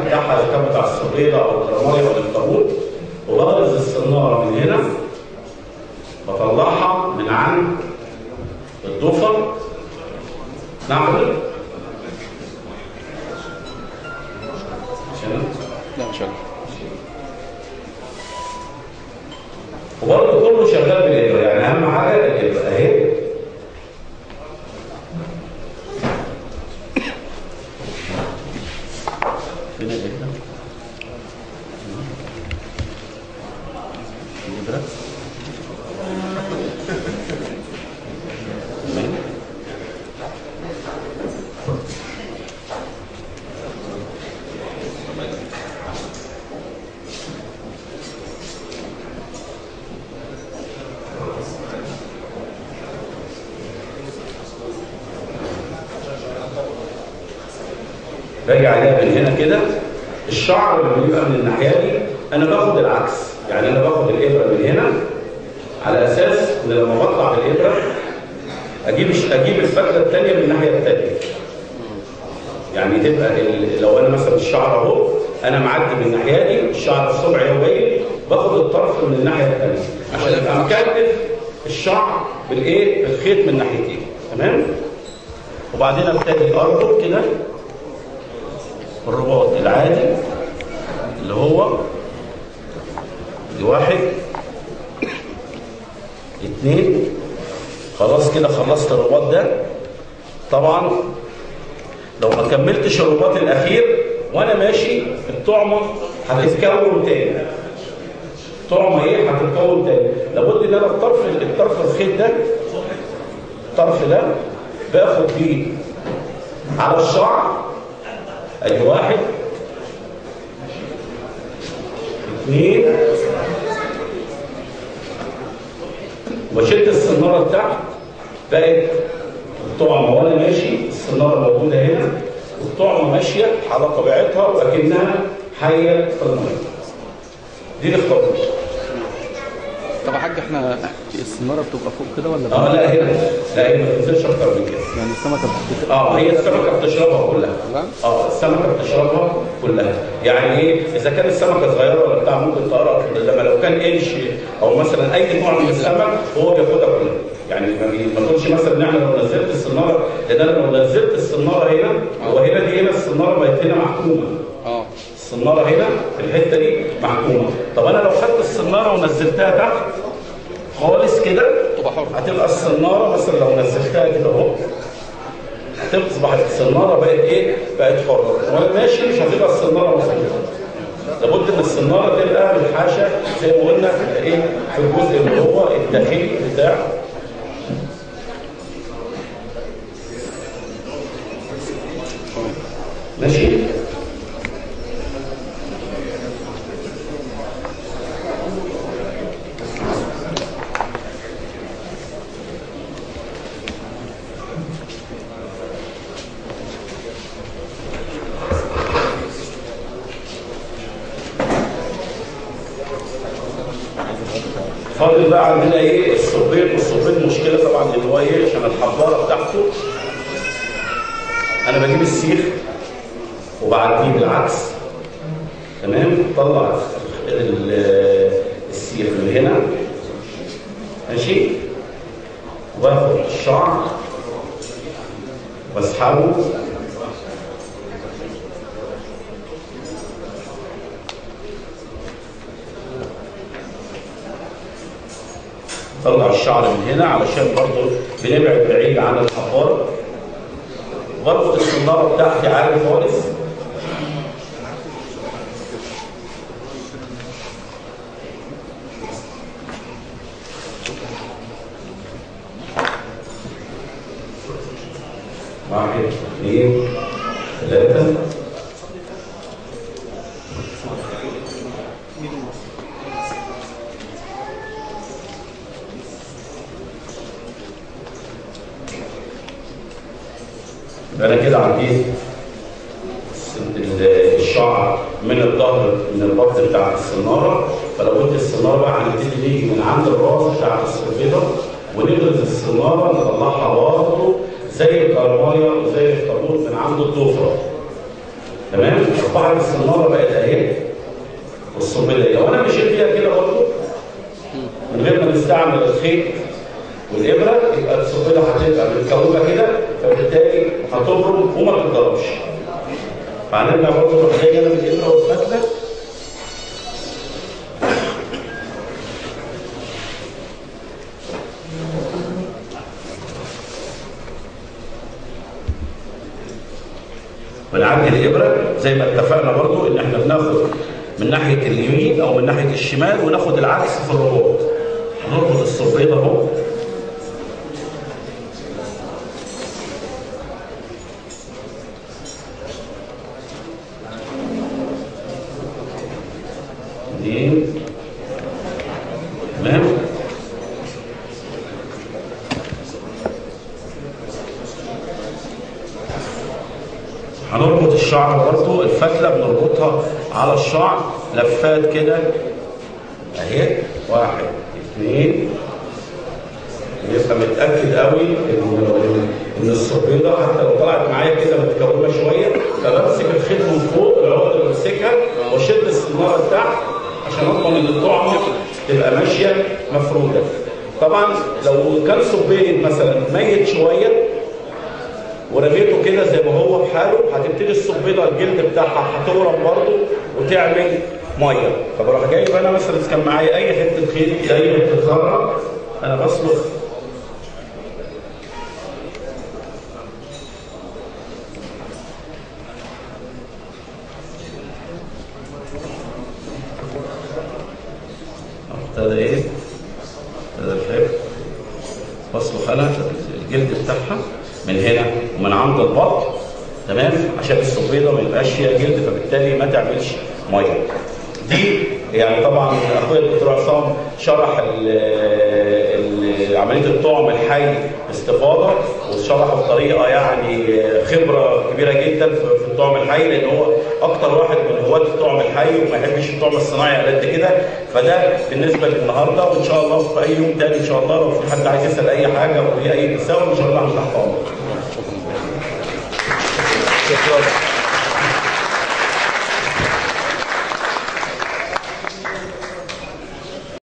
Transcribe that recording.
بتاعها اذا كان بتاع الصبيله او الكرمايه او الطابوت، وبغرز الصناره من هنا بطلعها من عند الضفر. نعم لا مش عارف. وبرضه كله شغال بالابره، يعني اهم حاجه الابره اهي. فين الابره؟ الابره باجي عليها من هنا كده. الشعر اللي بيبقى من الناحيه دي انا باخد العكس، يعني انا باخد الابره من هنا على اساس ان لما بطلع بالابره اجيب الفتله الثانيه من الناحيه الثانيه. يعني تبقى لو انا مثلا الشعر اهو انا معدي من الناحيه دي، الشعر الصبعي اهو باين، باخد الطرف من الناحيه الثانيه عشان ابقى مكتف الشعر بالايه؟ بالخيط من ناحيتين. تمام؟ وبعدين ابتدي اربط كده الرباط العادي اللي هو دي 1 2. خلاص كده خلصت الرباط ده. طبعا لو ما كملتش الرباط الاخير وانا ماشي الطعمه هتتكون تاني. الطعمه ايه؟ هتتكون تاني. لابد ان انا الطرف الخيط ده، الطرف ده باخد بيه على الشعر. ادي 1 2 وشلت السناره لتحت، بقت الطعمه وانا ماشي السناره موجوده هنا والطعمه ماشيه على طبيعتها وكأنها حيه في الميه. دي الخطوه. طب يا حاج احنا السناره بتبقى فوق كده ولا لا هنا، لا هي ما بتنزلش اكتر من كده. يعني السمكه هي السمكه بتشربها كلها. السمكه بتشربها كلها. يعني ايه؟ اذا كانت السمكه صغيره ولا بتاع ممكن تقرا، لما لو كان قرش او مثلا اي نوع من السمك هو بياخدها كلها. يعني ما تقولش مثلا ان احنا لو نزلت السناره، لان انا لو نزلت السناره هنا وهنا دي هنا السناره بقت هنا محكومه. السناره هنا في الحته دي محكومه. طب انا لو خدت السناره ونزلتها تحت خالص كده هتبقى السناره مثلا لو نزلتها كده اهو هتصبح السناره بقت ايه؟ بقت حره. وانا ماشي مش هتبقى السناره مسدوده. لابد ان السناره تبقى بالحاشا زي ما قلنا في ايه؟ في الجزء اللي هو الداخلي بتاع ماشي؟ فاضل بقى عندنا ايه؟ الصبيط. والصبيط مشكله طبعا ان هو ايه؟ عشان الحباره بتاعته انا بجيب السيخ وبعديه بالعكس. تمام؟ طلع السيخ من هنا ماشي؟ واخد الشعر واسحبه طلع الشعر من هنا علشان برضه بنبعد بعيد عن الحفار. بربط السناره بتاعتي عالي خالص. واحد 2 3 انا كده عديت الشعر من الظهر من البط بتاع السناره. فلو كنت السناره بقى هنبتدي نيجي من عند الراس بتاع السربيطه ونغرز السناره نطلعها برضه زي الكرمايه وزي الطابوت من عند الضفره. تمام؟ اصبحت السناره بقت اهي والصوبيه، لو انا مشيت فيها كده برضه من غير ما نستعمل الخيط والابره يبقى الصوبيه هتبقى متكوبه كده، فبالتالي هتبرم وما تتضربش. فهنرجع برضه نروح جاي انا بالابره والفتله ونعدي الابره زي ما اتفقنا برضو ان احنا بناخد من ناحيه اليمين او من ناحيه الشمال وناخد العكس في الرباط. هنربط الصبيط اهو تمام. هنربط الشعر برضو، الفتله بنربطها على الشعر لفات كده اهي، 1 2، يبقى متاكد قوي ان الصبيطه حتى لو طلعت معايا كده متكونه شويه، فبمسك الخيط من فوق العقده اللي بمسكها واشد السناره لتحت عشان اضمن ان الطعمه تبقى ماشيه مفروده. طبعا لو كان صبيط مثلا ميت شويه ورميته كده زي ما هو بحاله، هتبتدي الصبيطه الجلد بتاعها هتورم برضه وتعمل ميه. فبروح جايب انا مثلا كان معايا اي حته خيط اي حته خرق، انا بسلخ ابتدى ايه؟ ابتدى الخيط بسلخ انا الجلد بتاعها من هنا ومن عند البطن، تمام، عشان الصبيطه ما يبقاش فيها جلد فبالتالي ما تعملش ميه. دي يعني طبعا اخويا الدكتور عصام شرح عمليه الطعم الحي باستفاضه، وشرحه بطريقه يعني خبره كبيره جدا في الطعم الحي، لان هو اكتر واحد من هواة الطعم الحي وما يحبش الطعم الصناعي على قد كده. فده بالنسبه للنهارده، وان شاء الله في اي يوم تاني ان شاء الله لو في حد عايز يسال اي حاجه او اي تساؤل ان شاء الله هنفتح امر.